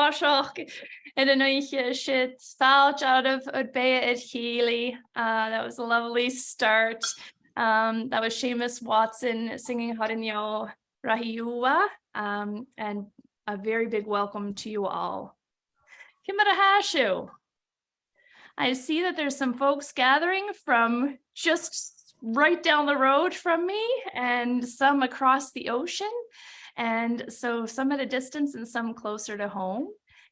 Oshoch and then shit fouch out of Udbea at Healy. That was a lovely start. That was Seamus Watson singing Harinyo Rahiua. And a very big welcome to you all. Kimarahashu. I see that there's some folks gathering from just right down the road from me and some across the ocean. And so some at a distance and some closer to home.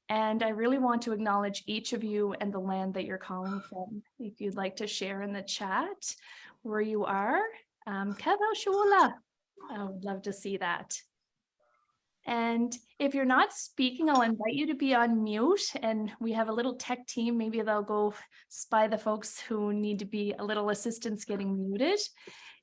And I really want to acknowledge each of you and the land that you're calling from. If you'd like to share in the chat where you are, Keval Shula. I would love to see that. And if you're not speaking, I'll invite you to be on mute, and we have a little tech team. Maybe they'll go spy the folks who need to be a little assistance getting muted.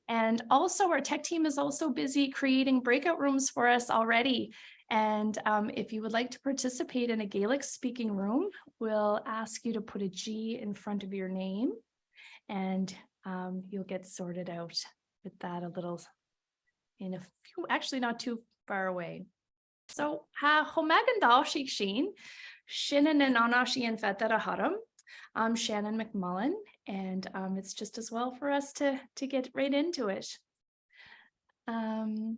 And also our tech team is also busy creating breakout rooms for us already. And if you would like to participate in a Gaelic speaking room, we'll ask you to put a G in front of your name, and you'll get sorted out with that a little in a few, actually not too far away. So ha homagandal sheen, Shannon and Anashi and Fetara Haram. I'm Shannon MacMullin, and it's just as well for us to get right into it. Bahalam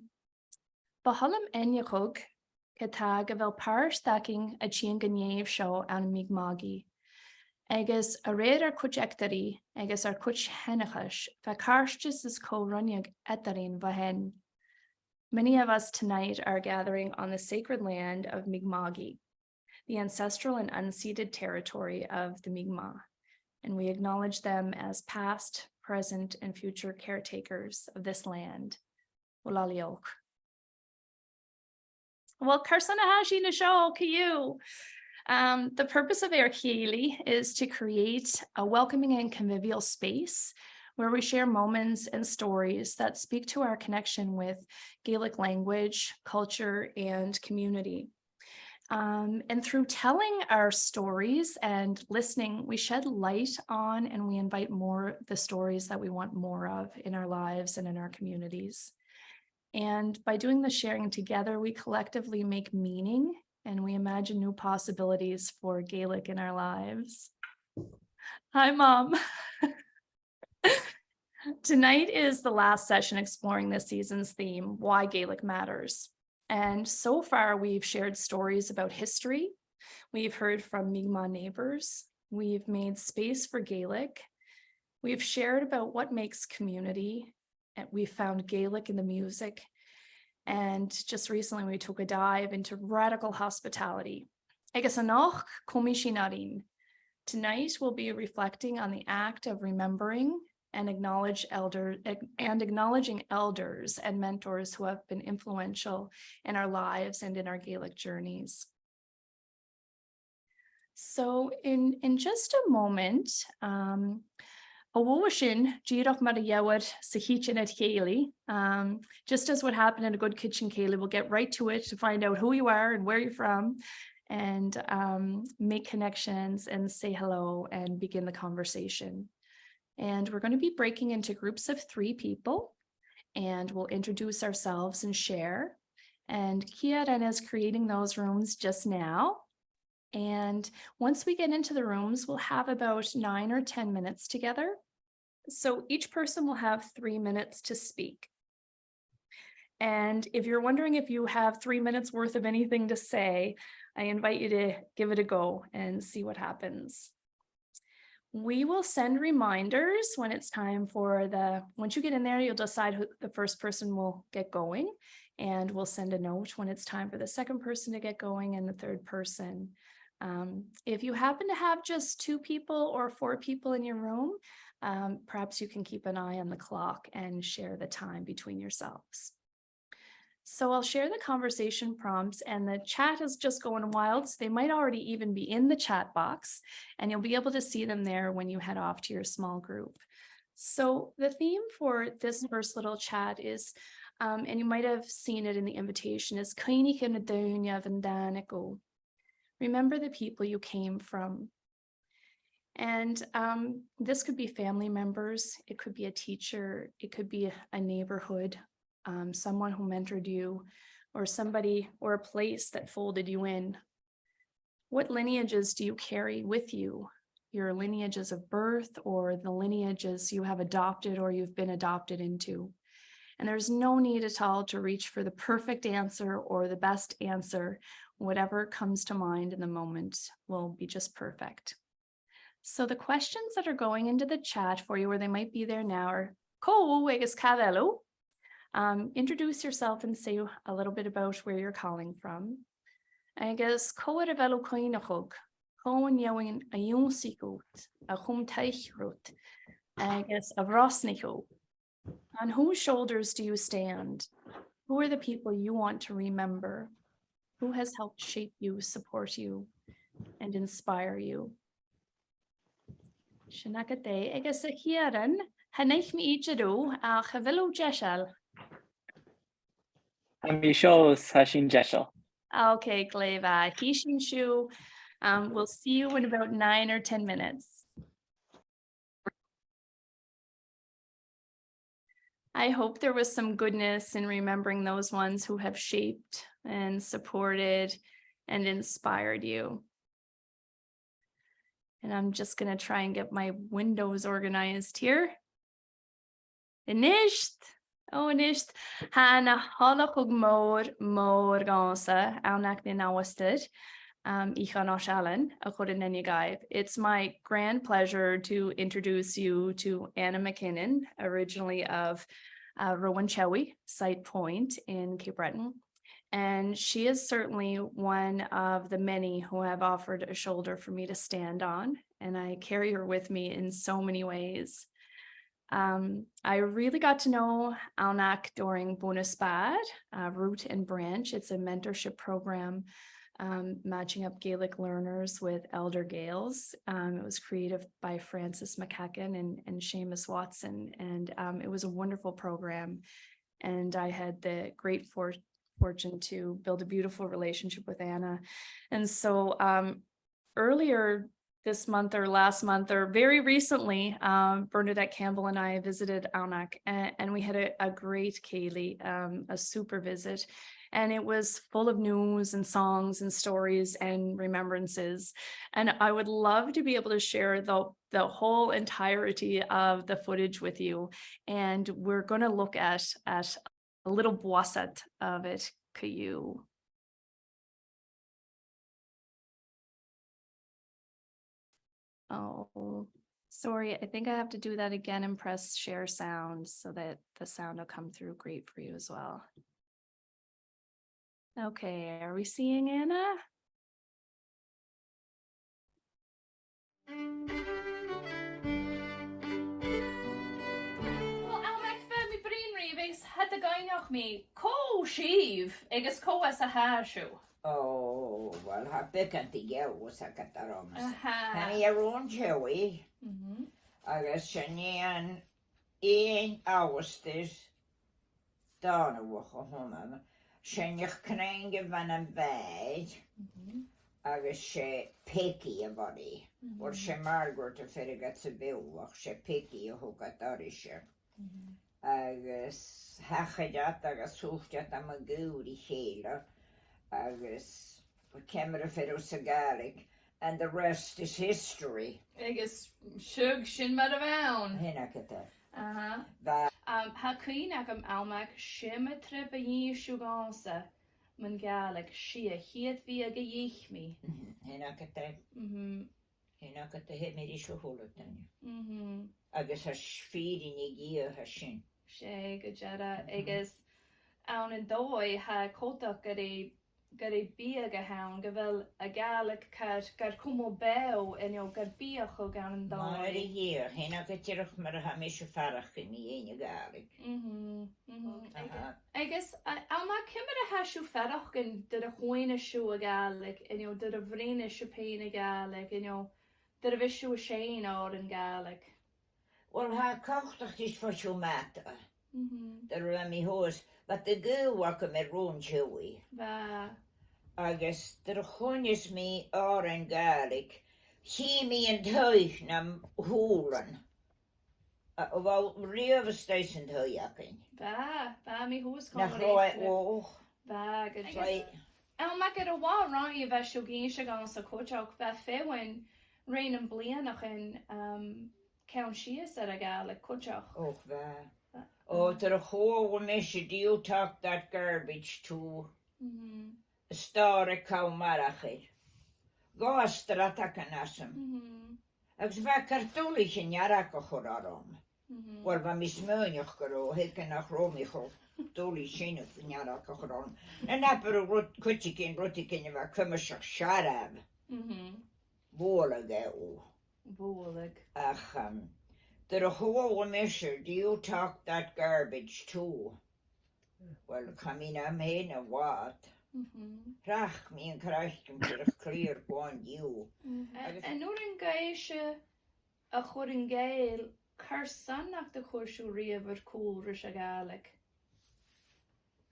enyachog ketag avel par stacking a chian ganyev show an migmagi. Agus a red ar kuchektari, agus ar kuch henachash, vakarshtis is ko runyag etarin vahen. Many of us tonight are gathering on the sacred land of Mi'kma'ki, the ancestral and unceded territory of the Mi'kmaq, and we acknowledge them as past, present, and future caretakers of this land. Ulaliok. Well, Karsanahashi Nashol Kiyu. The purpose of Erkili is to create a welcoming and convivial space where we share moments and stories that speak to our connection with Gaelic language, culture, and community. And through telling our stories and listening, we shed light on and we invite more the stories that we want more of in our lives and in our communities. And by doing the sharing together, we collectively make meaning and we imagine new possibilities for Gaelic in our lives. Hi, Mom. Tonight is the last session exploring this season's theme, Why Gaelic Matters. And so far, we've shared stories about history. We've heard from Mi'kmaq neighbors. We've made space for Gaelic. We've shared about what makes community. And we found Gaelic in the music. And just recently, we took a dive into radical hospitality. Agus anoch komishinarin. Tonight, we'll be reflecting on the act of remembering and acknowledging elders and mentors who have been influential in our lives and in our Gaelic journeys. So in just a moment, just as what happened in a good kitchen Kaylee, we'll get right to it to find out who you are and where you're from and make connections and say hello and begin the conversation. And we're going to be breaking into groups of 3 people, and we'll introduce ourselves and share. And Kiaran is creating those rooms just now. And once we get into the rooms, we'll have about 9 or 10 minutes together. So each person will have 3 minutes to speak. And if you're wondering if you have 3 minutes worth of anything to say, I invite you to give it a go and see what happens. We will send reminders when it's time for once you get in there, you'll decide who the first person will get going, and we'll send a note when it's time for the second person to get going and the third person. If you happen to have just 2 people or 4 people in your room, perhaps you can keep an eye on the clock and share the time between yourselves. So I'll share the conversation prompts, and the chat is just going wild. So they might already even be in the chat box, and you'll be able to see them there when you head off to your small group. So the theme for this first little chat is, and you might have seen it in the invitation, is remember the people you came from. And this could be family members, it could be a teacher, it could be a neighborhood, someone who mentored you, or somebody or a place that folded you in. What lineages do you carry with you? Your lineages of birth or the lineages you have adopted or you've been adopted into? And there's no need at all to reach for the perfect answer or the best answer. Whatever comes to mind in the moment will be just perfect. So the questions that are going into the chat for you, or they might be there now, are Ko agus Cavelo. Introduce yourself and say a little bit about where you're calling from. Agus Ko a velo coinachog, Coin yowing a yonsikot, a hum teichrot, agus a vrosnicho. On whose shoulders do you stand? Who are the people you want to remember? Who has helped shape you, support you, and inspire you? Shanakate, agus a hiaran, haneich mi ichadu, a chavilo jeshal. Mi shows hashin jeshal. Okay, Gleva, hishin shu. We'll see you in about 9 or 10 minutes. I hope there was some goodness in remembering those ones who have shaped and supported and inspired you. And I'm just going to try and get my windows organized here. Inisht. Oh, inisht. Hana halachug mor gansa, alnak ni nawasted. It's my grand pleasure to introduce you to Anna MacKinnon, originally of Rowan Chewy, Sight Point in Cape Breton. And she is certainly one of the many who have offered a shoulder for me to stand on. And I carry her with me in so many ways. I really got to know Alnak during Bonus Bad, Root and Branch. It's a mentorship program matching up Gaelic learners with elder Gaels. It was created by Francis McKinnon and Seamus Watson, and it was a wonderful program. And I had the great fortune to build a beautiful relationship with Anna. And so earlier this month or last month or very recently, Bernadette Campbell and I visited Alnak, and we had a great Kaylee, a super visit. And it was full of news and songs and stories and remembrances. And I would love to be able to share the whole entirety of the footage with you. And we're going to look at a little boisset of it, Caillou. Oh, sorry. I think I have to do that again and press share sound so that the sound will come through great for you as well. Okay, are we seeing Anna? Well, Almac femi brin reeves had the guy noch me co sheave agus co as a hashu. Oh, well, ha bygant I was a cataromas. Hani a roon chewy. Agus Shannon in Augustus. Dana wacha honna. Shannon kringe van een bed. Agus she picky a body. Or she Margaret a ferrigat se bilwach. She picky a hukatarische. Agus hachajat agus hoefjat am a goody hele. Agus camera ferus a Gaelic, and the rest is history. Agus shug shin madavan. Hinakata. Ha queen agam almac shimma tripa yi shugansa. Man Gaelic she a hiet via gayich me. Hinakata. Hinakata hit me so holotan. Agus has feeding a gear has shin. She gajara agus aun and doi ha kota gari bia gahound gavel a Gaelic cat gar kumo beo and yo gar bia ho gan doi. Mari here, hinakatirach mar ha me so farach in me in Gaelic. I guess alma kimmer ha shu farach and did a hoine shu a Gaelic and yo did a vrene shu pain a Gaelic and yo did a vishu a shane or in Gaelic. Well, ha kochtach is for shu matter. The rami horse, but the girl walk a me roon chewy. Agus der honjes me or in Gaelic. He me and huig nam holen. Wel, rieve station huijaking. Me who's Na coming? roi oog. Good. Mac at a wall wrong you bheith siúgén se gan sa coteach bheith féhain rain an blianach in count sias ar a Gaelic coteach. Och bheith. Oh, tar a chó me sé you talk that garbage too. Star cow marachir. Gá strata can asam. Agus bheith cartúlich in jarach a chur aram. Wel bheith mis smúneach go hécin nach rómicho. Dúlí sin in jarach a chur aram. Na napar a cuticin ruticin bheith cumaseach sharab. Bólag ó. Bólag. Ach, tar a chó me sé do you talk that garbage too? Well, camina mé na wat. Rach mi an carachcin tar a clear gwan you. En nuair an gaise a chur an Gael chur sannach de chuirsú riamh cúr a Gaelic.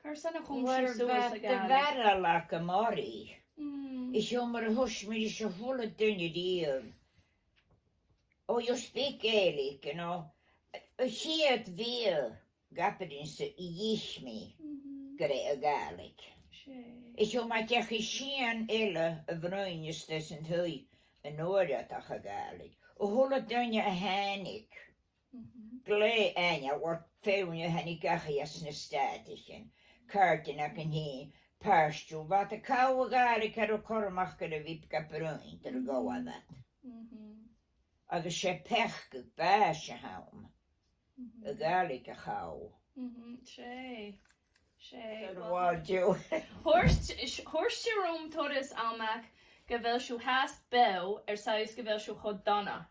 Chur sanna chumsú suas a De Gaelic. vera la a mori. Is mar a hush me is a full dunne deal. Oh, you speak Gaelic, you know. She at veal gapperin se yish me. Gre a Gaelic. Is my techi shean ille a vroinjes tussen hui en oordat a Gaelic. O holle dunne a hanik. Glei anja wordt veel je hanik achias na statichen. Karten ak en heen. Parstu wat a kou a Gaelic ar o kormach gyda vipka bruin ter go a that. Agus sé pech go bás a haum. A Gaelic a chau. Sé. What you? Horst Jerome Torres Almac go bhfuil siú háast bew sais go bhfuil siú chud donna.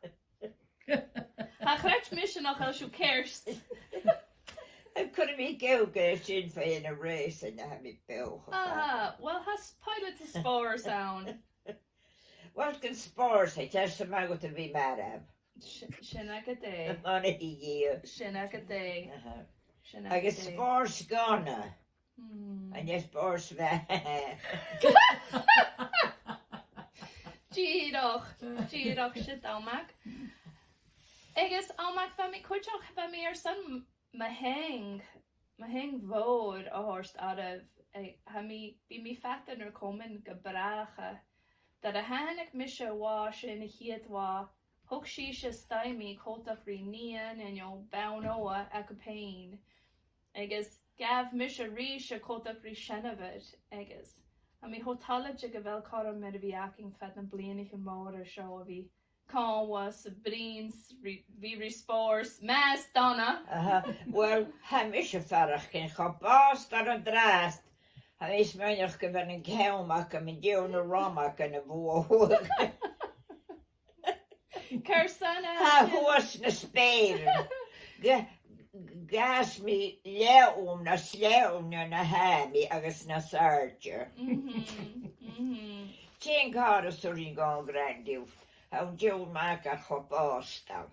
Tá chreirt mis nach bhfuil siú céirst. I couldn't be go sin fe in a race and have it bill. Well has pilot to spore sound. What can spores I tell some I got to be mad at. Sinna go dé. On a year. Sinna go dé. I get spores gonna. And yes, spores that. Díadach shit Almac. Agus Almac fa mi cuiteach fa mi ar san maheng bhór a horst adamh ha mi bí mi fetan ar comin go bracha that a hannig mis se bhá sin a chiadhá thug sí se staimi cótach rí nían and jo baun óa ag a pein agus gav mis a rí se cótach rí sinnavid agus a mi hotalid go bhfuil cara med a bhí acing fet na blianach an mór a seo a bhí Con was brins vi respors mas donna. Well, ham is a farach ken gepast dar een draast. Hij is menig gewen een geil maken met jou een ramak en een boer. Kersana. Ha, hoes na spelen. Gas me leum na sleum na hami agus na sarge. Tien kar sorry go grandiu. How Joe Mac a chopástal.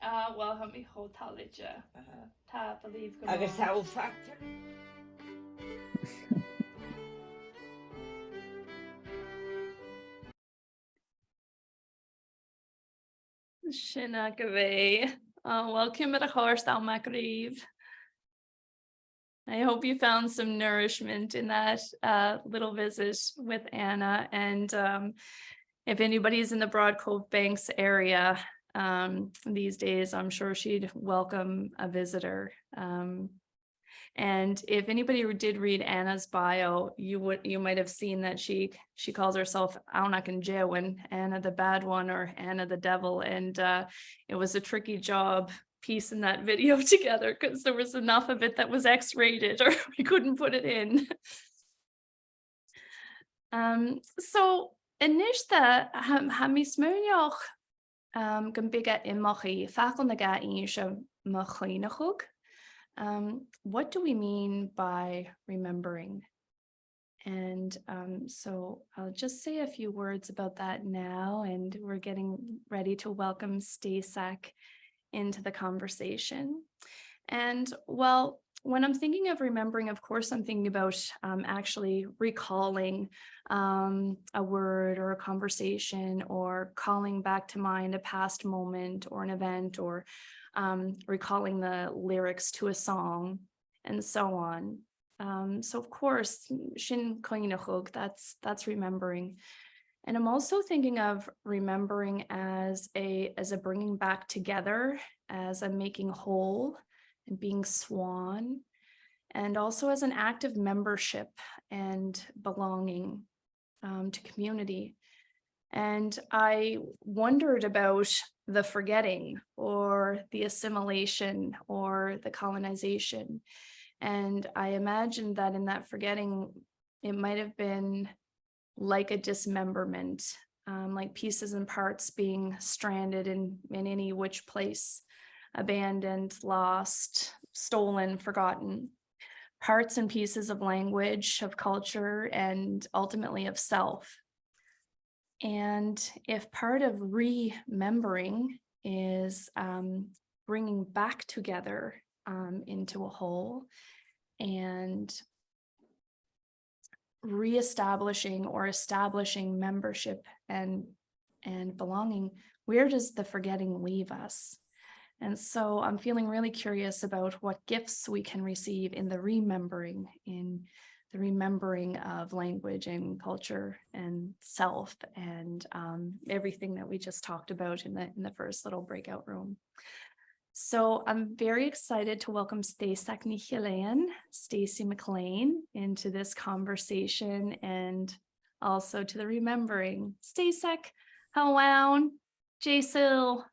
Well, ha mi hotalidja. Ta, believe go. Agus how factor. Sinna go bhé. Well, cúm a chóir Al MacReeve. I hope you found some nourishment in that little visit with Anna. And if anybody's in the Broad Cove Banks area these days, I'm sure she'd welcome a visitor. And if anybody did read Anna's bio, you might have seen that she calls herself Aunak and Jewin, Anna the bad one or Anna the devil. And it was a tricky job piecing that video together because there was enough of it that was X-rated or we couldn't put it in. So Inishta ha mi smúneach gan biga imachi fakul na ga insha MacLean. What do we mean by remembering? And so I'll just say a few words about that now, and we're getting ready to welcome Stacey into the conversation. And well, when I'm thinking of remembering, of course, I'm thinking about actually recalling a word or a conversation or calling back to mind a past moment or an event or recalling the lyrics to a song and so on. So of course, Shin Koinachog, that's remembering. And I'm also thinking of remembering as a bringing back together, as a making whole and being swan, and also as an act of membership and belonging to community. And I wondered about the forgetting or the assimilation or the colonization. And I imagined that in that forgetting, it might have been like a dismemberment, like pieces and parts being stranded in any which place, abandoned, lost, stolen, forgotten, parts and pieces of language, of culture, and ultimately of self. And if part of remembering is bringing back together into a whole and reestablishing or establishing membership and belonging, where does the forgetting leave us? And so I'm feeling really curious about what gifts we can receive in the remembering of language and culture and self and everything that we just talked about in the first little breakout room. So I'm very excited to welcome Stacey MacLean into this conversation and also to the remembering. Stacey, Hawan, Jasil.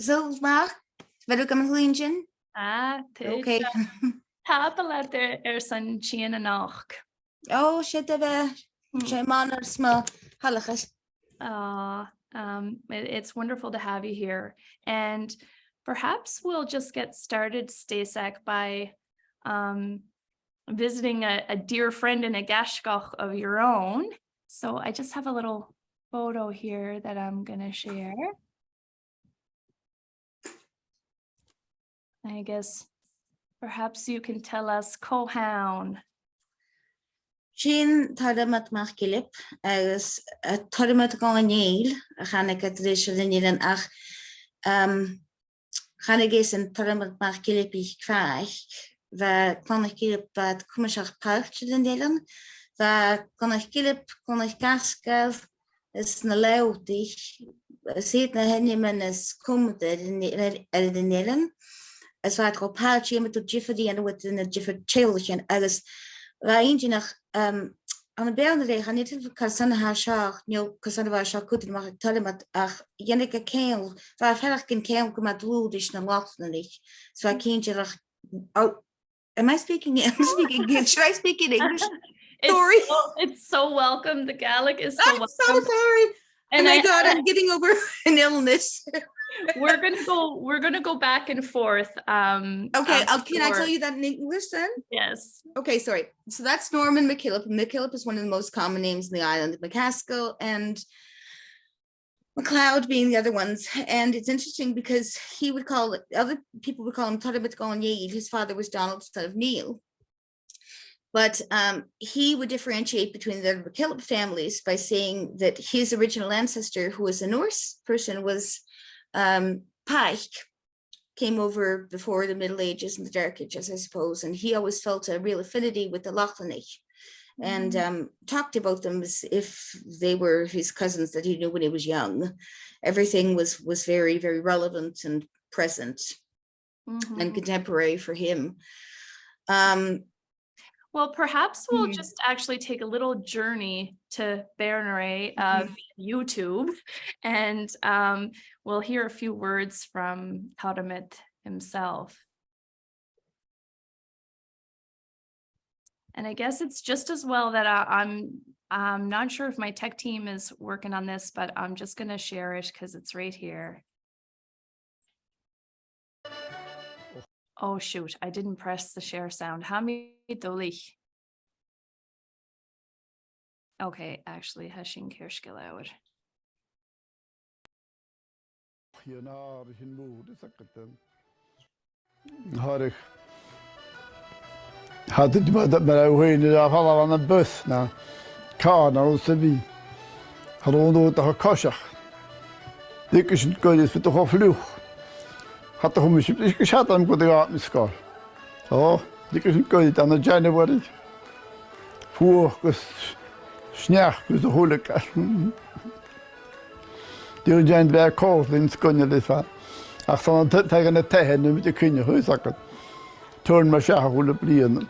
Zilma, welkom Lincoln. Okay. Tapalater san China nach. Oh, shit, It's wonderful to have you here. And perhaps we'll just get started, Stacey, by visiting a dear friend in a gashkoch of your own. So I just have a little photo here that I'm going to share. I guess perhaps you can tell us Kohown. Sin tadamat MacKilip as a tadamat gonil, a Hanukkah tradition in ach Hanigis and tadamat MacKilip ich kvaich, va konachkilip bat kumashach parch in Dylan, va konachkilip konachkaskav is na leutich, seat na henniman is kumted in Dylan. As wat go parch met to Jiffy and within a Jiffy children as Rainjinach on the Bernade, I need to Cassandra Hashar, no Cassandra Hashar couldn't make Telemat, ach, Yannicka Kale, Farfarakin Kale come at Ludish and Lothnich. So I can't. Oh, am I speaking? I'm speaking English. Should I speak in English? Sorry. It's so welcome. The Gaelic is so welcome. I'm so sorry. And my God, I'm getting over an illness. We're gonna go back and forth. Okay, can I tell you that in English then? Yes. Okay, sorry. So that's Norman MacKillop. MacKillop is one of the most common names in the island. McCaskill and MacLeod being the other ones. And it's interesting because he would call other people would call him Tudabat Gon Yeed. His father was Donald, son of Neil. But he would differentiate between the MacKillop families by saying that his original ancestor, who was a Norse person, was Pike, came over before the Middle Ages and the Dark Ages, I suppose, and he always felt a real affinity with the Lochlannich and talked about them as if they were his cousins that he knew when he was young. Everything was very, very relevant and present and contemporary for him. Well, perhaps we'll just actually take a little journey to Bernary YouTube, and we'll hear a few words from Tautamit himself. And I guess it's just as well that I'm not sure if my tech team is working on this, but I'm just going to share it because it's right here. Oh, shoot, I didn't press the share sound. Okay, actually, Hashing Kirschgelauer. Hade du bara med i alla fall en buss när karna och så vi hade hon då att kasha. Det gick inte gott för att ha flyg. Hade hon mycket inte schatta med det att miskar. Ja, Dik is een koeid aan de January. Voerkus, snjachkus de hulka. Die zijn bij Kortlins kunnen dit van. Ach, van tegen de tegen nu met de kinderen huizakken. Toen maar schach hullen blien.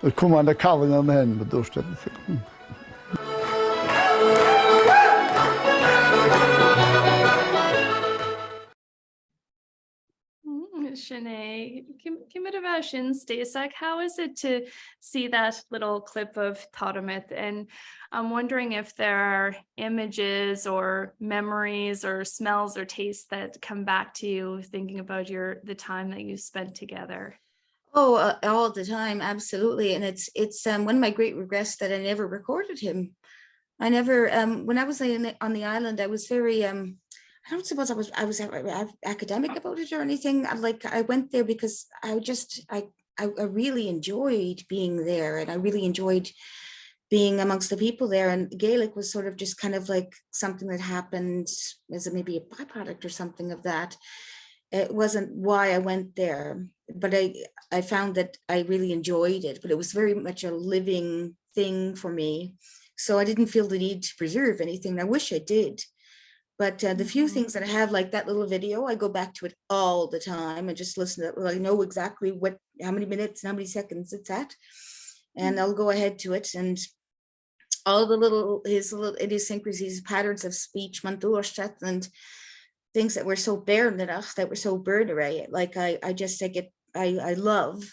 Ik kom aan de kalling aan de hen bedoeld. Shanae, Stacey, how is it to see that little clip of Totemith? And I'm wondering if there are images or memories or smells or tastes that come back to you thinking about the time that you spent together. Oh, all the time, absolutely. And it's one of my great regrets that I never recorded him. I never, when I was on the island, I was very, I don't suppose I was academic about it or anything. I went there because I really enjoyed being there, and I really enjoyed being amongst the people there. And Gaelic was sort of just kind of like something that happened as maybe a byproduct or something of that. It wasn't why I went there, but I found that I really enjoyed it, but it was very much a living thing for me. So I didn't feel the need to preserve anything. I wish I did. But the few things that I have, like that little video, I go back to it all the time and just listen to it. Well, I know exactly how many minutes and how many seconds it's at. And I'll go ahead to it. And all his little idiosyncrasies, patterns of speech, mantuashtat, and things that were so bernarach, that were so birdery. Like I love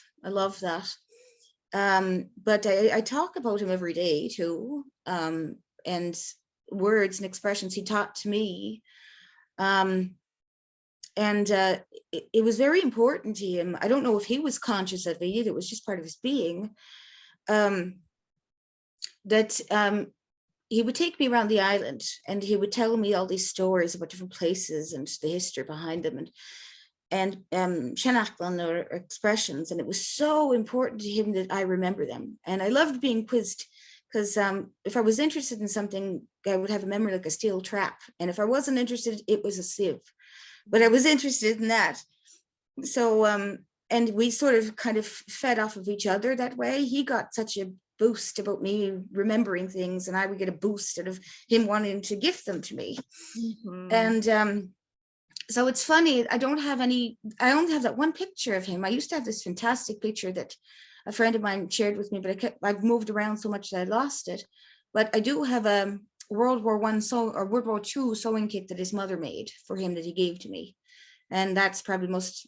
that. But I talk about him every day too. And words and expressions he taught to me. It was very important to him. I don't know if he was conscious of it, it was just part of his being. That he would take me around the island and he would tell me all these stories about different places and the history behind them and Shannon or expressions. And it was so important to him that I remember them. And I loved being quizzed, because if I was interested in something, I would have a memory like a steel trap. And if I wasn't interested, it was a sieve. But I was interested in that. So, and we sort of kind of fed off of each other that way. He got such a boost about me remembering things, and I would get a boost out of him wanting to gift them to me. And so it's funny, I only have that one picture of him. I used to have this fantastic picture that a friend of mine shared with me, but I've moved around so much that I lost it. But I do have a World War I World War II sewing kit that his mother made for him that he gave to me. And that's probably the most,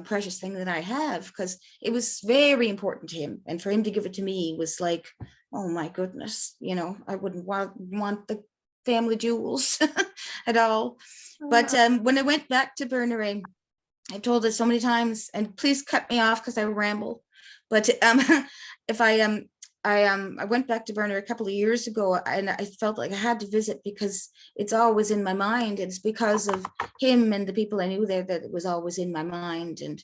precious thing that I have, because it was very important to him. And for him to give it to me was like, oh my goodness, I wouldn't want the family jewels at all. But when I went back to Berneray, I've told it so many times, and please cut me off because I ramble. But if I went back to Berner a couple of years ago, and I felt like I had to visit because it's always in my mind. It's because of him and the people I knew there that it was always in my mind. And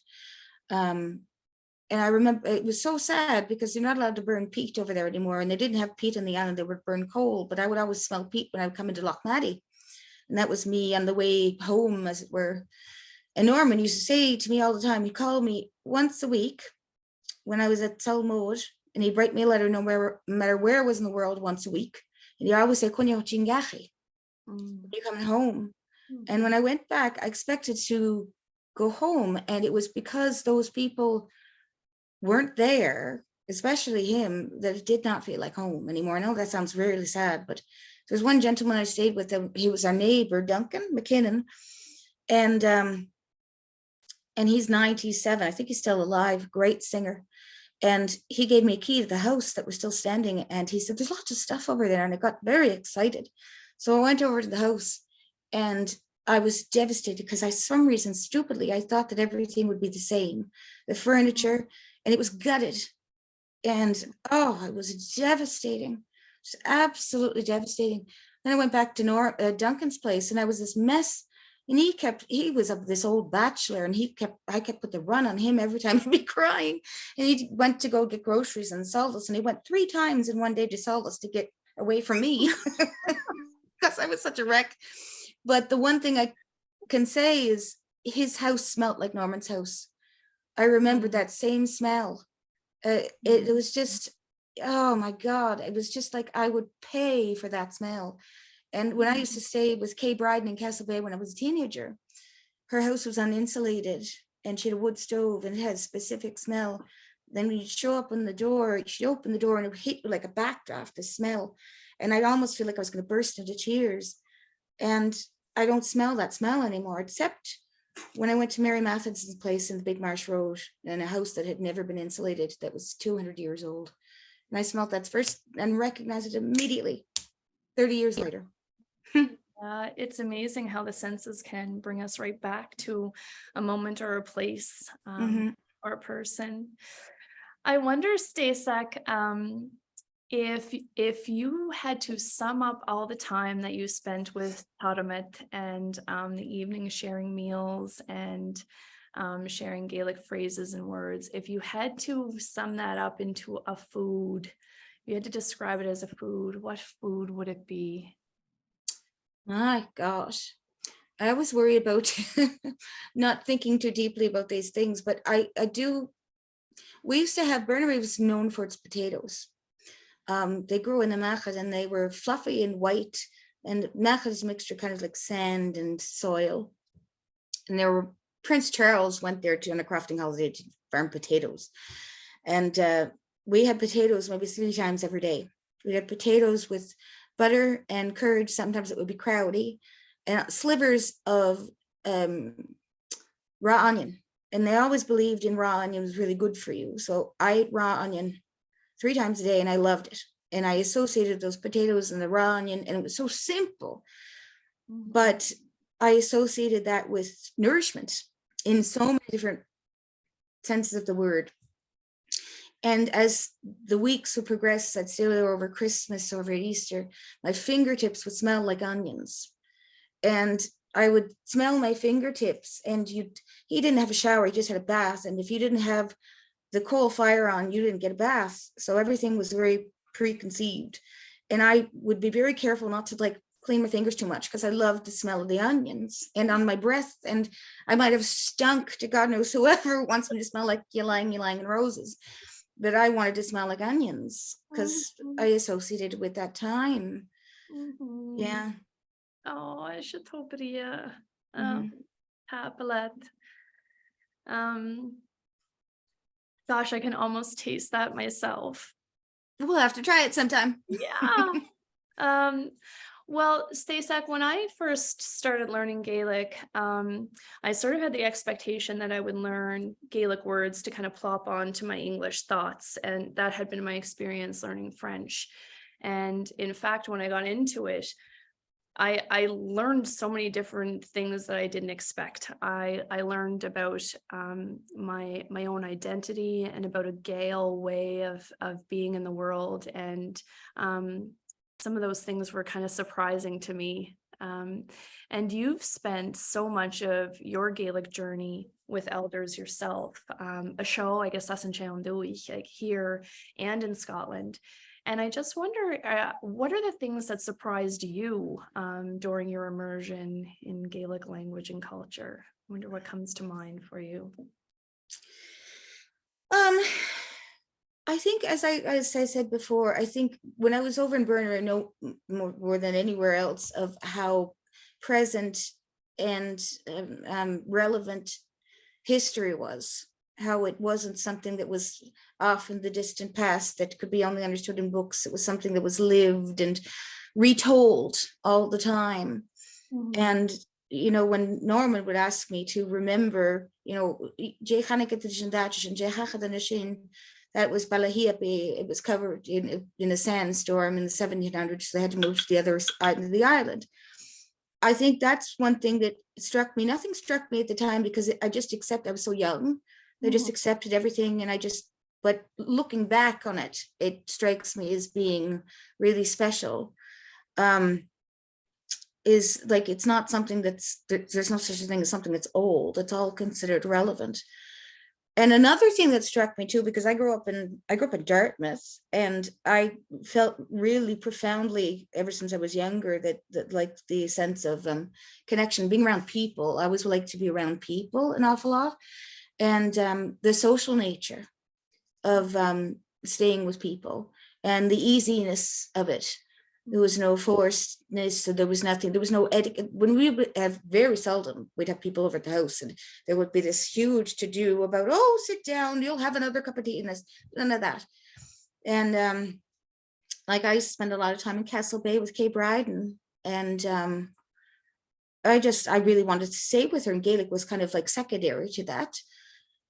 I remember it was so sad because you're not allowed to burn peat over there anymore, and they didn't have peat on the island. They would burn coal, but I would always smell peat when I would come into Lochmaddy, and that was me on the way home, as it were. And Norman used to say to me all the time, he'd call me once a week when I was at Salmode, and he'd write me a letter no matter where I was in the world once a week. And he'd always say, "Kunyo chingachi, you're coming home." And when I went back, I expected to go home. And it was because those people weren't there, especially him, that it did not feel like home anymore. I know that sounds really sad, but there's one gentleman I stayed with, he was our neighbor, Duncan MacKinnon. And he's 97. I think he's still alive, great singer. And he gave me a key to the house that was still standing. And he said, "There's lots of stuff over there." And I got very excited. So I went over to the house, and I was devastated because for some reason, stupidly, I thought that everything would be the same. The furniture, and it was gutted. And it was devastating. Just absolutely devastating. Then I went back to Duncan's place, and I was this mess. And he was this old bachelor, and I kept put the run on him every time he'd be crying. And he went to go get groceries in Saldus, and he went 3 times in one day to Saldus to get away from me because I was such a wreck. But the one thing I can say is his house smelled like Norman's house. I remember that same smell. It was just, oh my God, it was just like I would pay for that smell. And when I used to stay with Kay Bryden in Castle Bay when I was a teenager, her house was uninsulated and she had a wood stove and it had a specific smell. Then when you'd show up on the door, she'd open the door and it would hit you like a backdraft, the smell. And I'd almost feel like I was going to burst into tears. And I don't smell that smell anymore, except when I went to Mary Mathinson's place in the Big Marsh Road in a house that had never been insulated, that was 200 years old. And I smelled that first and recognized it immediately, 30 years later. It's amazing how the senses can bring us right back to a moment or a place or a person. I wonder, Stacey, if you had to sum up all the time that you spent with Tadamet and the evening sharing meals and sharing Gaelic phrases and words, if you had to sum that up into a food, you had to describe it as a food, what food would it be? My gosh, I was worried about not thinking too deeply about these things, but I do. We used to have, Berneray was known for its potatoes. They grew in the Machad and they were fluffy and white, and Machad is a mixture kind of like sand and soil. And there were, Prince Charles went there on a crafting holiday to farm potatoes. And we had potatoes maybe 3 times every day. We had potatoes with butter and curd, sometimes it would be crowdy, and slivers of raw onion. And they always believed in raw onion was really good for you. So I ate raw onion 3 times a day and I loved it. And I associated those potatoes and the raw onion, and it was so simple. But I associated that with nourishment in so many different senses of the word. And as the weeks would progress, I'd stay there over Christmas, over Easter, my fingertips would smell like onions. And I would smell my fingertips, and he didn't have a shower, he just had a bath. And if you didn't have the coal fire on, you didn't get a bath. So everything was very preconceived. And I would be very careful not to like clean my fingers too much because I loved the smell of the onions and on my breath. And I might have stunk to God knows whoever wants me to smell like ylang and roses. But I wanted to smell like onions because I associated with that time. Yeah. Oh, I should hope it Papalet. Gosh, I can almost taste that myself. We'll have to try it sometime. Yeah. Well, Stacey, when I first started learning Gaelic, I sort of had the expectation that I would learn Gaelic words to kind of plop onto my English thoughts. And that had been my experience learning French. And in fact, when I got into it, I learned so many different things that I didn't expect. I learned about my own identity and about a Gael way of being in the world. And some of those things were kind of surprising to me. And you've spent so much of your Gaelic journey with elders yourself, a show, I guess that's in Shannon, like here and in Scotland. And I just wonder, what are the things that surprised you during your immersion in Gaelic language and culture? I wonder what comes to mind for you. I think, as I said before, I think when I was over in Berneray, I know more than anywhere else of how present and relevant history was, how it wasn't something that was off in the distant past that could be only understood in books. It was something that was lived and retold all the time. And, you know, when Norman would ask me to remember, you know, that was Balahiapi. It was covered in a sandstorm in the 1700s. So they had to move to the other side of the island. I think that's one thing that struck me. Nothing struck me at the time because I just accepted, I was so young. I just accepted everything. And but looking back on it, it strikes me as being really special. Is like, it's not something there's no such a thing as something that's old. It's all considered relevant. And another thing that struck me too, because I grew up in Dartmouth, and I felt really profoundly ever since I was younger that like the sense of connection, being around people. I always like to be around people an awful lot, and the social nature of staying with people and the easiness of it. There was no forcedness, so there was nothing, there was no etiquette. When we would have, very seldom, we'd have people over at the house and there would be this huge to-do about, oh, sit down, you'll have another cup of tea, and this, none of that. And like I spent a lot of time in Castle Bay with Kay Bryden, and I really wanted to stay with her, and Gaelic was kind of like secondary to that.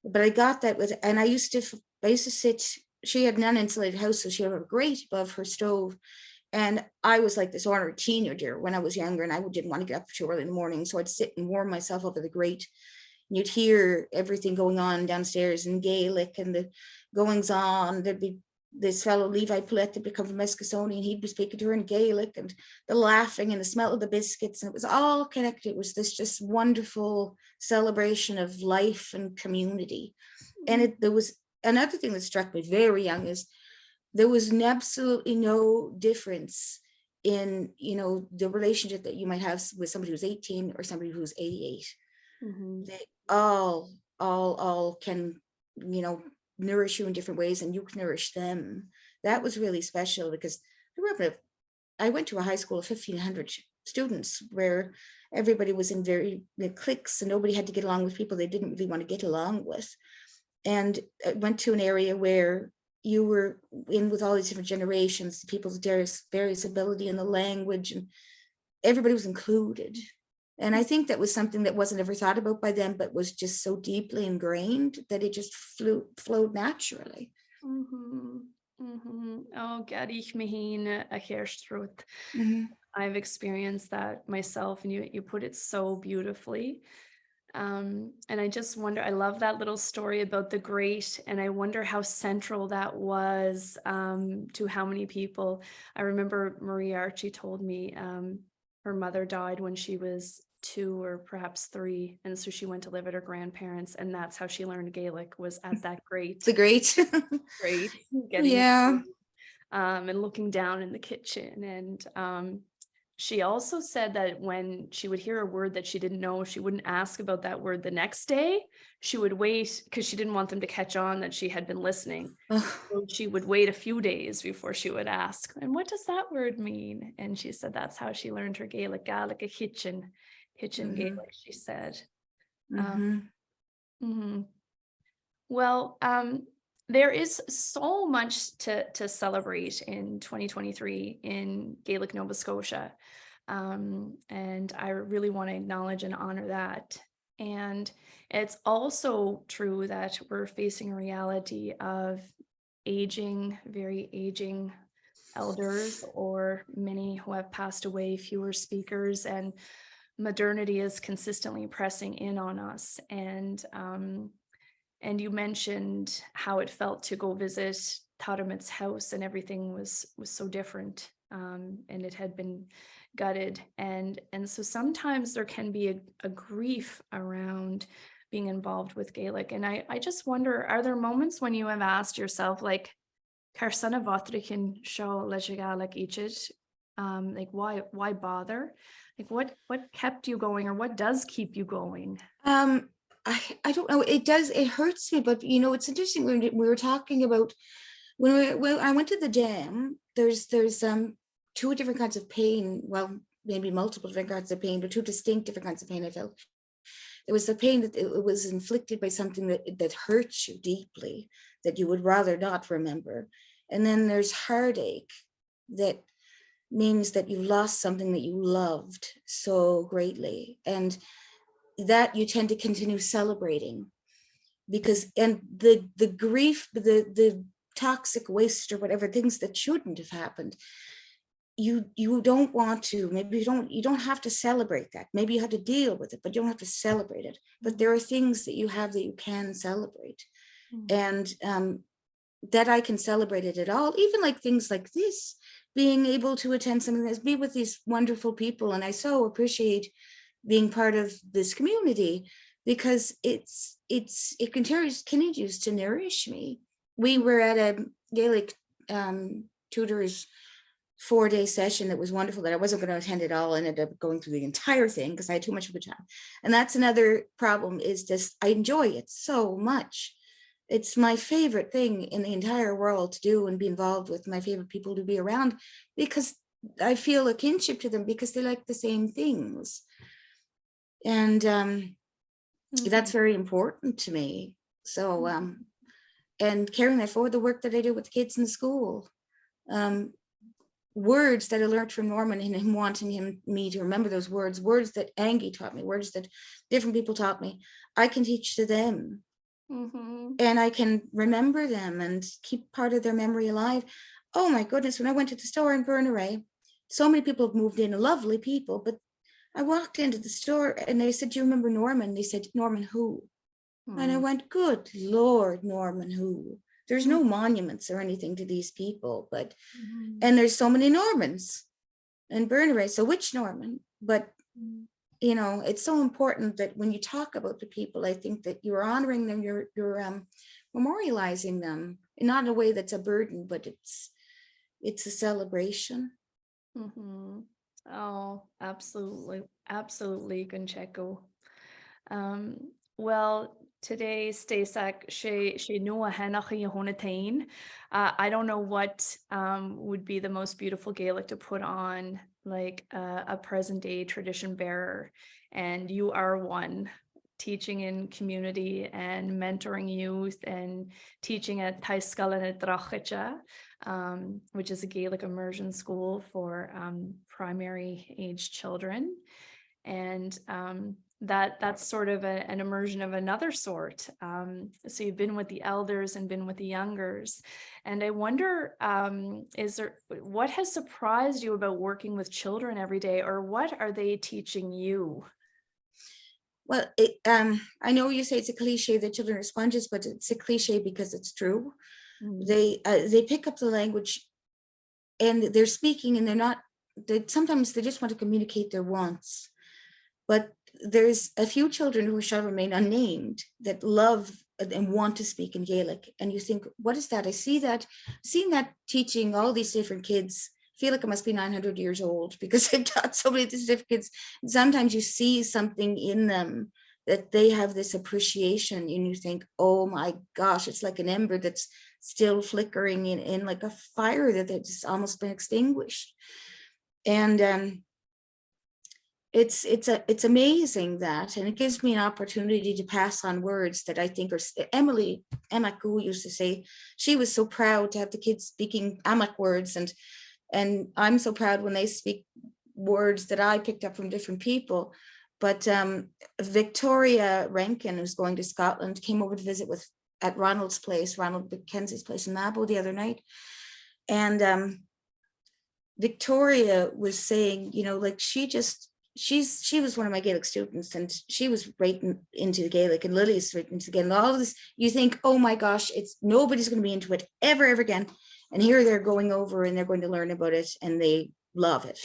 But I got that with, and I used to sit, she had an uninsulated house, so she had a grate above her stove. And I was like this ornery teenager when I was younger, and I didn't want to get up too early in the morning. So I'd sit and warm myself over the grate. And you'd hear everything going on downstairs in Gaelic and the goings on. There'd be this fellow Levi Paulette that become from Eskasoni, and he'd be speaking to her in Gaelic, and the laughing and the smell of the biscuits, and it was all connected. It was this just wonderful celebration of life and community. And there was another thing that struck me very young is there was absolutely no difference in, you know, the relationship that you might have with somebody who's 18 or somebody who's 88. They all can, you know, nourish you in different ways, and you can nourish them. That was really special, because I went to a high school of 1,500 students where everybody was in very cliques, and nobody had to get along with people they didn't really want to get along with. And I went to an area where you were in with all these different generations, people's various ability in the language, and everybody was included. And I think that was something that wasn't ever thought about by them, but was just so deeply ingrained that it just flowed naturally. Oh, Gadich Mahine a Herstruth. I've experienced that myself, and you put it so beautifully. And I just wonder, I love that little story about the grate, and I wonder how central that was to how many people. I remember Marie Archie told me her mother died when she was 2 or perhaps 3, and so she went to live at her grandparents, and that's how she learned Gaelic, was at that grate. The grate. Grate. Yeah. And looking down in the kitchen. And she also said that when she would hear a word that she didn't know, she wouldn't ask about that word the next day. She would wait, because she didn't want them to catch on that she had been listening. So she would wait a few days before she would ask, and what does that word mean? And she said that's how she learned her Gaelic, Gaelic a kitchen Gaelic, she said. Well, there is so much to celebrate in 2023 in Gaelic Nova Scotia. And I really want to acknowledge and honor that. And it's also true that we're facing a reality of very aging elders, or many who have passed away, fewer speakers, and modernity is consistently pressing in on us. And you mentioned how it felt to go visit Taramit's house, and everything was so different, and it had been gutted. And so sometimes there can be a grief around being involved with Gaelic. And I just wonder, are there moments when you have asked yourself, like, Carsana Vatrikin show Lejigalek Ichit, like why bother? Like what kept you going, or what does keep you going? I don't know. It hurts me, but you know, it's interesting when we were talking about when I went to the dam. There's 2 different kinds of pain. Well, maybe multiple different kinds of pain, but 2 distinct different kinds of pain I felt. There was the pain that it was inflicted by something that hurts you deeply, that you would rather not remember. And then there's heartache that means that you've lost something that you loved so greatly, and that you tend to continue celebrating, because, and the grief, the toxic waste or whatever, things that shouldn't have happened, you don't want to, maybe you don't have to celebrate that. Maybe you have to deal with it, but you don't have to celebrate it. But there are things that you have that you can celebrate. And that I can celebrate it at all, even like things like this, being able to attend something that's, be with these wonderful people. And I so appreciate being part of this community, because it continues to nourish me. We were at a Gaelic tutors 4-day session that was wonderful, that I wasn't going to attend at all. I ended up going through the entire thing because I had too much of a time. And that's another problem, is just I enjoy it so much, It's my favorite thing in the entire world to do and be involved with, my favorite people to be around, because I feel a kinship to them because they like the same things. And that's very important to me. So, and carrying that forward, the work that I do with the kids in the school, words that I learned from Norman and him wanting me to remember those words that Angie taught me, words that different people taught me, I can teach to them. And I can remember them and keep part of their memory alive. Oh my goodness, when I went to the store in Berneray, so many people have moved in, lovely people, but I walked into the store and they said, do you remember Norman? They said, Norman who? And I went, good Lord, Norman who? There's no monuments or anything to these people, but, and there's so many Normans in Berneray, so which Norman? But, you know, it's so important that when you talk about the people, I think that you're honoring them, you're memorializing them, not in a way that's a burden, but it's a celebration. Oh, absolutely. Absolutely, Guncheko. Well, today, Stacey, she knew a henach honatain. I don't know what would be the most beautiful Gaelic to put on, like a present day tradition bearer. And you are one, teaching in community and mentoring youth and teaching at Taiscalan Drachacha, which is a Gaelic immersion school for primary age children. And that's sort of an immersion of another sort. So you've been with the elders and been with the youngers. And I wonder, what has surprised you about working with children every day, or what are they teaching you? Well, I know you say it's a cliche that children are sponges, but it's a cliche because it's true. They pick up the language and they're speaking, and sometimes they just want to communicate their wants. But there's a few children who shall remain unnamed that love and want to speak in Gaelic. And you think, what is that? Seeing that teaching all these different kids, feel like I must be 900 years old because I've taught so many different kids. Sometimes you see something in them that they have this appreciation, and you think, oh my gosh, it's like an ember that's still flickering in like a fire that's almost been extinguished. And it's amazing that, and it gives me an opportunity to pass on words that I think are, Emma Koo used to say, she was so proud to have the kids speaking Amach words, and I'm so proud when they speak words that I picked up from different people. But Victoria Rankin, who's going to Scotland, came over to visit at Ronald McKenzie's place in Mabo the other night. And Victoria was saying, you know, like she was one of my Gaelic students, and she was right into the Gaelic, and Lily's right into the Gaelic. All of this, you think, oh my gosh, nobody's going to be into it ever again. And here they're going over and they're going to learn about it, and they love it.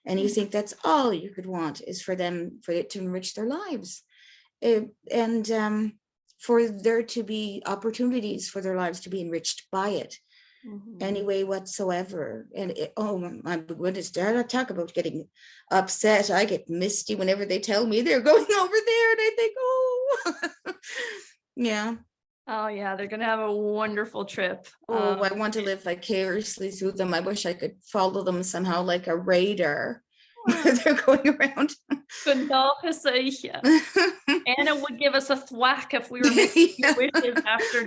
And you think that's all you could want, is for it to enrich their lives, and for there to be opportunities for their lives to be enriched by it. Any way whatsoever. And oh my goodness, dare I talk about getting upset? I get misty whenever they tell me they're going over there, and I think, oh yeah. Oh yeah, they're gonna have a wonderful trip. I want to live vicariously through them. I wish I could follow them somehow like a radar. They're going around. Anna would give us a thwack if we were making wishes after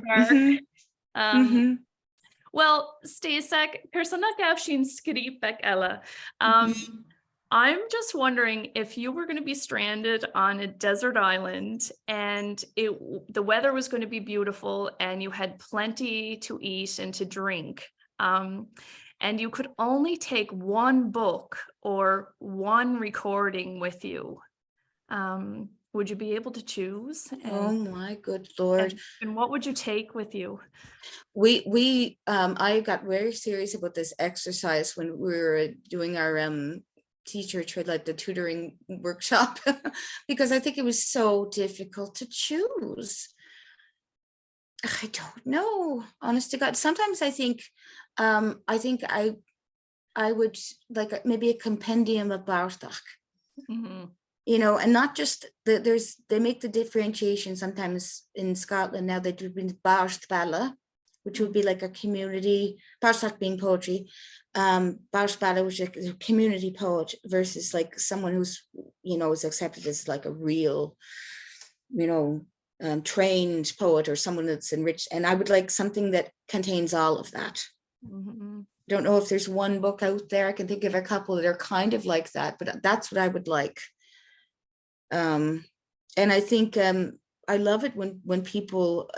dark. Well, Stacey, persona gavshin skripek Ella. I'm just wondering, if you were going to be stranded on a desert island and the weather was going to be beautiful and you had plenty to eat and to drink, and you could only take one book or one recording with you, would you be able to choose? Oh my good Lord. And what would you take with you? I got very serious about this exercise when we were doing our teacher trade, like the tutoring workshop, because I think it was so difficult to choose. I don't know, honest to God. Sometimes I think I would like maybe a compendium of Bartok. you know, and not just they make the differentiation sometimes in Scotland now. They do Báist Balla, which would be like a community, Báist being poetry, Báist Balla, which is a community poet, versus like someone who's, you know, is accepted as like a real, you know, trained poet or someone that's enriched. And I would like something that contains all of that. Mm-hmm. Don't know if there's one book out there. I can think of a couple that are kind of like that, but that's what I would like. And I think I love it when people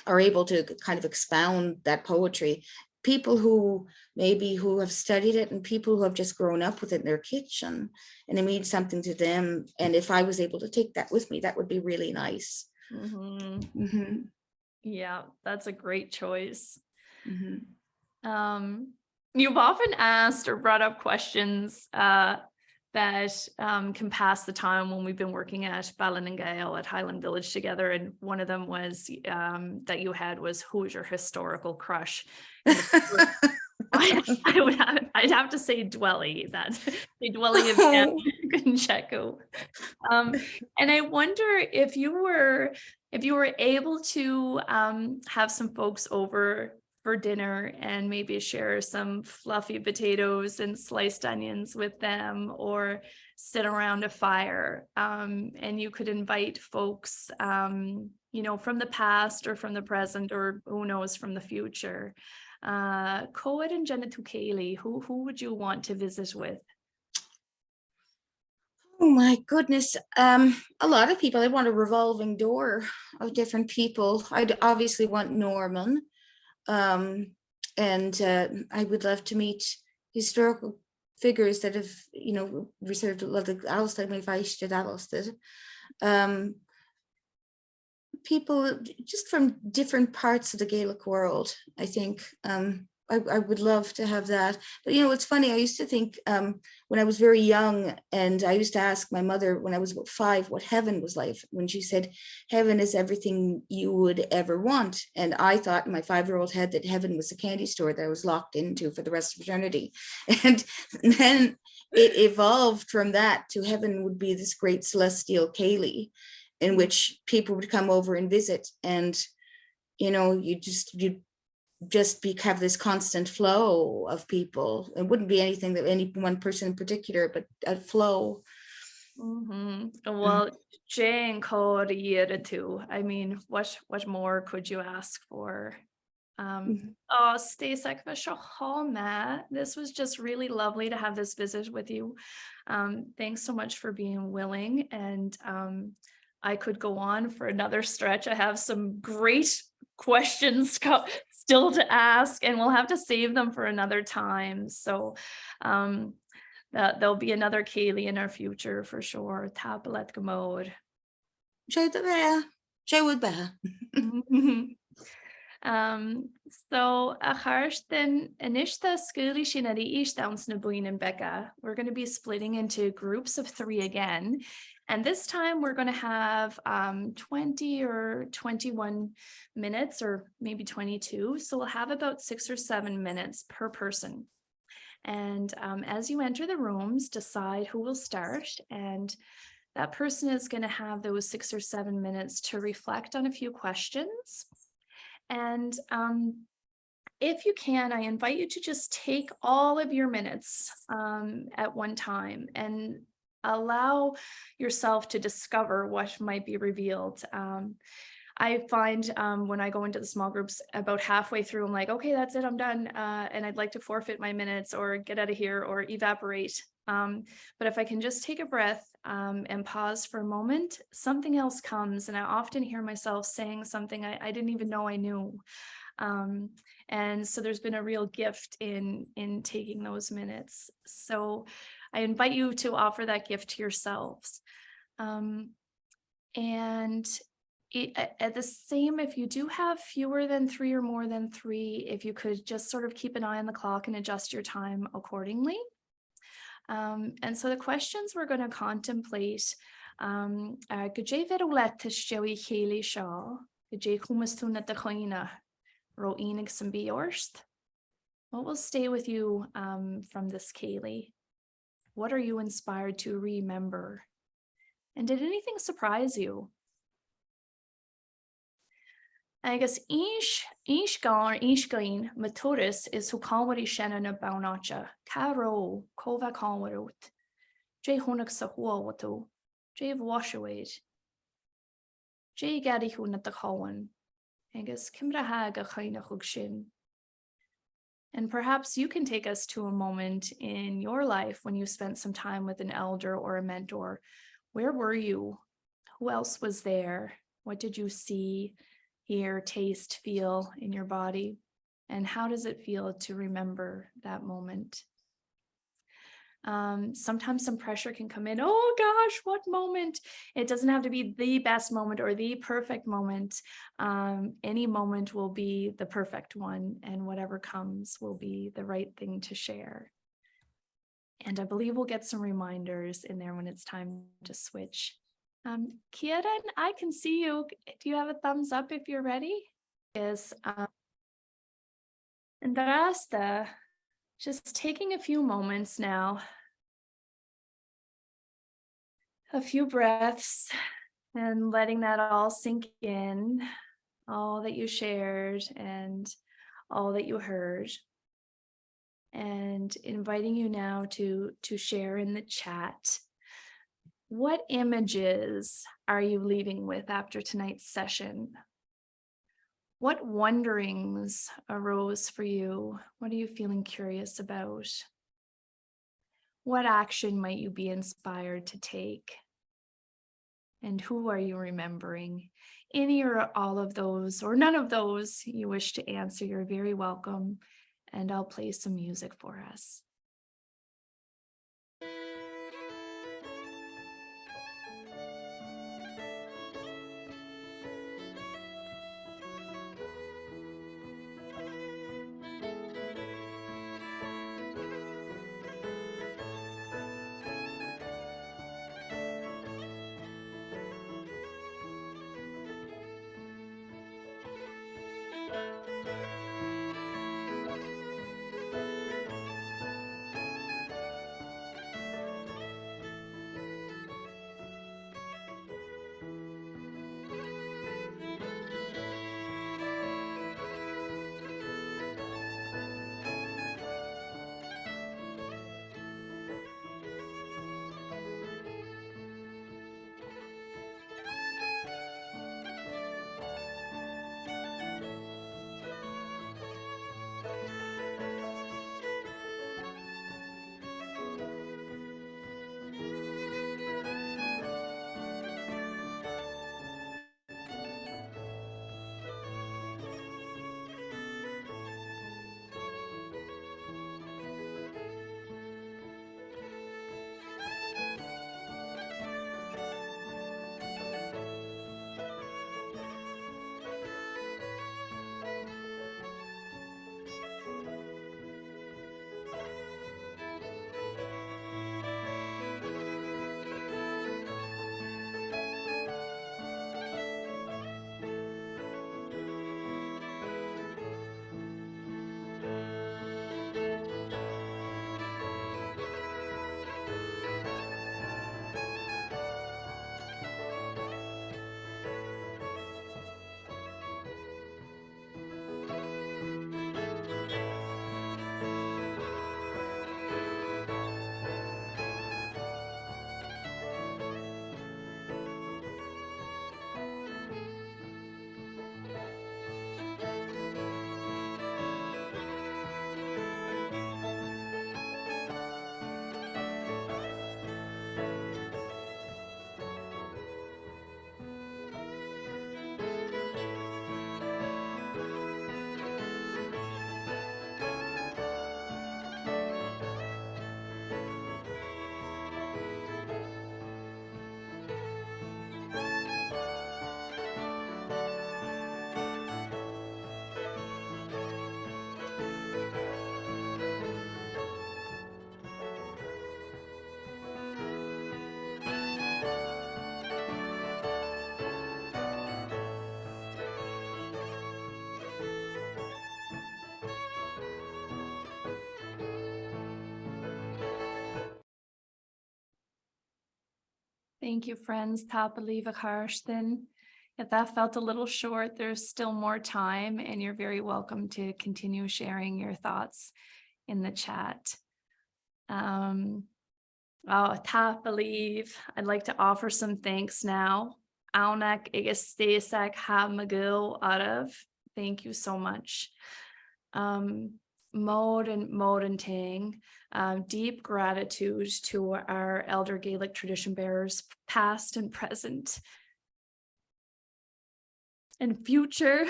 are able to kind of expound that poetry. People who have studied it and people who have just grown up with it in their kitchen, and it means something to them. And if I was able to take that with me, that would be really nice. Mm-hmm. Mm-hmm. Yeah, that's a great choice. Mm-hmm. You've often asked or brought up questions that can pass the time when we've been working at Ballin and Gael at Highland Village together. And one of them was that you had was, who was your historical crush? I'd have to say Dwelly, that the Dwelly of Guncheco. And I wonder if you were able to have some folks over for dinner and maybe share some fluffy potatoes and sliced onions with them, or sit around a fire, and you could invite folks, you know, from the past or from the present, or who knows, from the future. Coed and Jenna Tukeli, who would you want to visit with? Oh my goodness. A lot of people. I want a revolving door of different people. I'd obviously want Norman. And I would love to meet historical figures that have, you know, reserved a lot of people just from different parts of the Gaelic world. I think I would love to have that. But, you know, it's funny. I used to think when I was very young, and I used to ask my mother when I was about 5 what heaven was like, when she said, heaven is everything you would ever want. And I thought in my 5-year-old head that heaven was a candy store that I was locked into for the rest of eternity. And then it evolved from that to heaven would be this great celestial Cayley, in which people would come over and visit, and, you know, you have this constant flow of people. It wouldn't be anything that any one person in particular, but a flow. Mm-hmm. Well, Jane called a year or two. I mean, what more could you ask for? Oh, Stacey, this was just really lovely to have this visit with you. Thanks so much for being willing, and I could go on for another stretch. I have some great questions still to ask, and we'll have to save them for another time. So there'll be another Kaylee in our future for sure. Tapalet Gamod. So then Anishta Skuli Shinadi Ishtowns Nabuin and Becca. We're going to be splitting into groups of 3 again. And this time we're going to have 20 or 21 minutes, or maybe 22. So we'll have about 6 or 7 minutes per person. And as you enter the rooms, decide who will start. And that person is going to have those 6 or 7 minutes to reflect on a few questions. And if you can, I invite you to just take all of your minutes at one time and allow yourself to discover what might be revealed. I find when I go into the small groups, about halfway through, I'm like, okay, that's it, I'm done. And I'd like to forfeit my minutes or get out of here or evaporate. But if I can just take a breath and pause for a moment, something else comes. And I often hear myself saying something I didn't even know I knew. And so there's been a real gift in taking those minutes. So I invite you to offer that gift to yourselves. And at the same, if you do have fewer than 3 or more than 3, if you could just sort of keep an eye on the clock and adjust your time accordingly. And so the questions we're going to contemplate, what will stay with you from this Kaylee? What are you inspired to remember? And did anything surprise you? Agus ís gain maturis is who conwari Shannon a baunacha, caro, cova conwarut, Jay hunak sa hua watu, Jay washawade, Jay gadi hunat the cowan, agus kimra hag a chaina hugshin. And perhaps you can take us to a moment in your life when you spent some time with an elder or a mentor. Where were you? Who else was there? What did you see, hear, taste, feel in your body? And how does it feel to remember that moment? Sometimes some pressure can come in. Oh gosh, what moment? It doesn't have to be the best moment or the perfect moment. Any moment will be the perfect one, and whatever comes will be the right thing to share. And I believe we'll get some reminders in there when it's time to switch. Kieran, I can see you. Do you have a thumbs up if you're ready? Yes. And Rasta, just taking a few moments now. A few breaths and letting that all sink in, all that you shared and all that you heard. And inviting you now to share in the chat. What images are you leaving with after tonight's session? What wonderings arose for you? What are you feeling curious about? What action might you be inspired to take? And who are you remembering? Any or all of those, or none of those you wish to answer, you're very welcome. And I'll play some music for us. Thank you, friends. Tapaliva Karsten. If that felt a little short, there's still more time, and you're very welcome to continue sharing your thoughts in the chat. Tapaliv, I'd like to offer some thanks now. Aunak Igastesak Hamagil Arav. Thank you so much. Modern Tang. Deep gratitude to our elder Gaelic tradition bearers, past and present and future,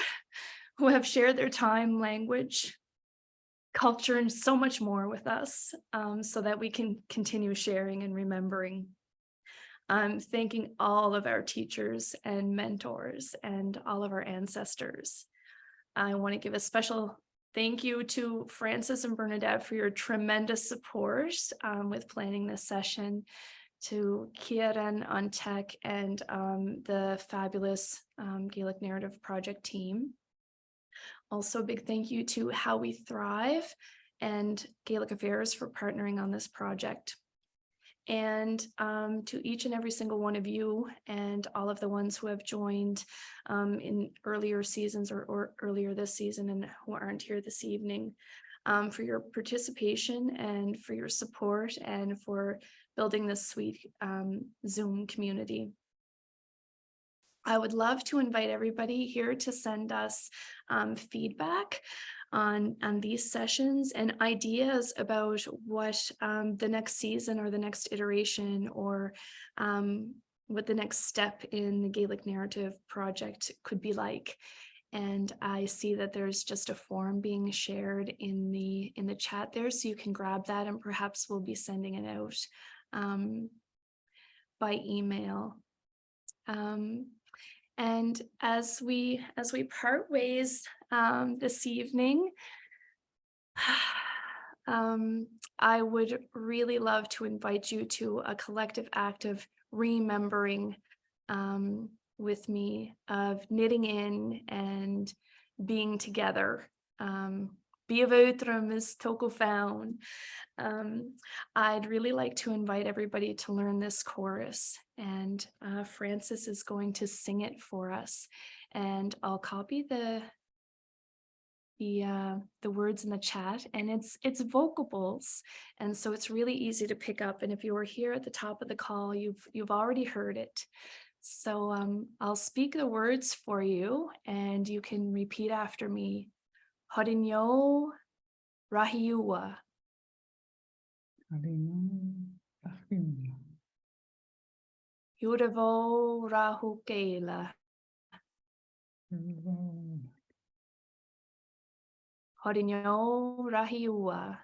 who have shared their time, language, culture, and so much more with us, so that we can continue sharing and remembering. Thanking all of our teachers and mentors and all of our ancestors. I want to give a special thank you to Francis and Bernadette for your tremendous support with planning this session, to Kieran on tech and the fabulous Gaelic Narrative Project team. Also, a big thank you to How We Thrive and Gaelic Affairs for partnering on this project. And to each and every single one of you and all of the ones who have joined in earlier seasons or earlier this season and who aren't here this evening, for your participation and for your support and for building this sweet Zoom community. I would love to invite everybody here to send us feedback on these sessions and ideas about what the next season or the next iteration or what the next step in the Gaelic Narrative Project could be like. And I see that there's just a form being shared in the chat there, so you can grab that, and perhaps we'll be sending it out by email. And as we part ways this evening, I would really love to invite you to a collective act of remembering with me, of knitting in and being together. Biavutram is Toko found. I'd really like to invite everybody to learn this chorus, and Francis is going to sing it for us, and I'll copy the words in the chat, and it's vocables, and so it's really easy to pick up. And if you were here at the top of the call, you've already heard it. So I'll speak the words for you, and you can repeat after me. Harinyo Rahiua. Yuravo Rahukela. Harinyo Rahiua.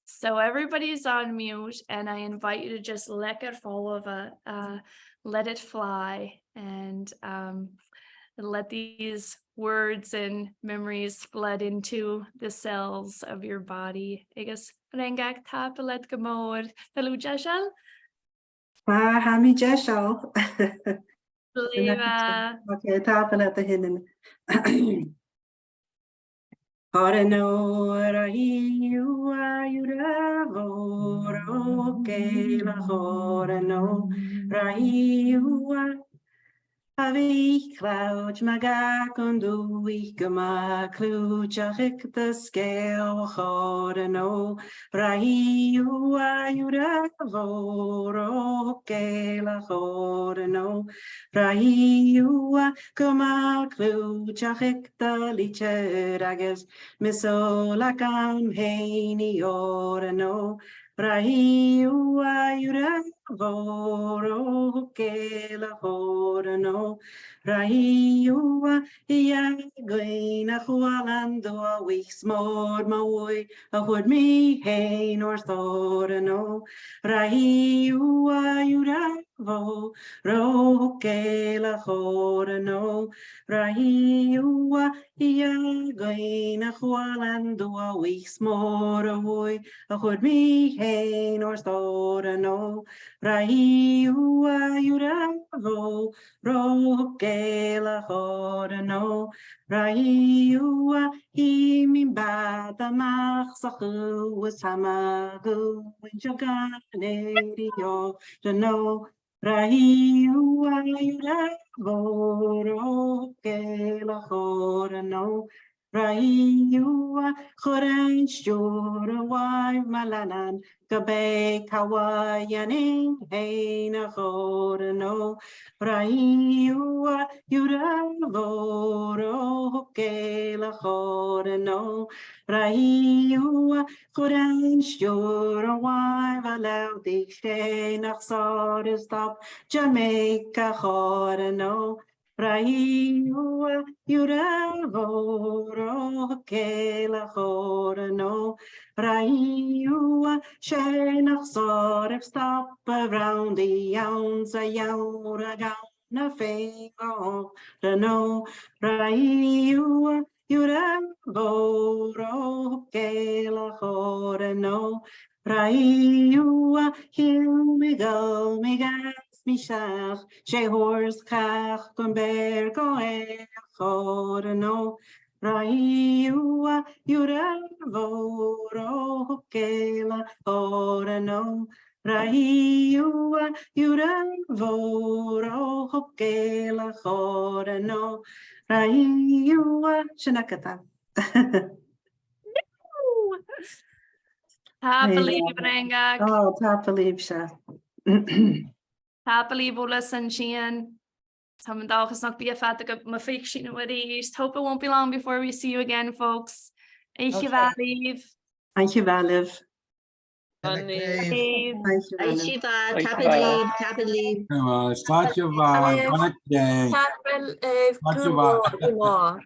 So everybody's on mute, and I invite you to just let it fall let it fly, and let these words and memories flood into the cells of your body. Agus rengak tapelet gamor pelu jashal. Hami jashal. Leva. Okay, tapelet the hidden. Hareno rahiu ayuravo roke la hareno rahiu. Avi cloud magakundu ikama kluchachik the scale hodano rahiu ayuravo roke la hodano rahiu kama kluchachik the licheragas misolakam heini orano rahiu ayuravo roke la hodano rahiu iagoina hualando a weeks more my way a would me hey north orano rahiu ayuravo roke la hodano rahiu iagoina hualando a weeks more away a would me hey north orano rahiu ayuravo roke la hodano rahiu hi min bata mach sachu was hamagu Jaganerio, the no, Rahiua, Voro, Gela, Hora, no, Rahiua, Horan, Jura, Wai, Malanan, Gabe, Kawayaning, Haina, Hora, no, Rahiua, Voro, Gela, Hora, no, Rahiua, Goeden stuur wai valau dik stay nach sore stop Jamaica hore no Rahiua jura voro kela hore no Rahiua stay nach sore stop around the ounce a yaura down a finger no Rahiua Jura voro gela hore no Raiua hill me go me gas me shach she horse kach gon bear go hore no Raiua jura voro gela hore no Raiua jura voro gela hore no Raiua Shanakata. Happily Brengak. Oh, Tapalib Sha. Happily Bolas and Shannon. Some dogs not be a fat to my fiction with these. Hope it won't be long before we see you again, folks. Okay. Thank you, Valiv. Thank you, Shiva, Like, Tapalib. Start your van, connect day. Happily. Start your van.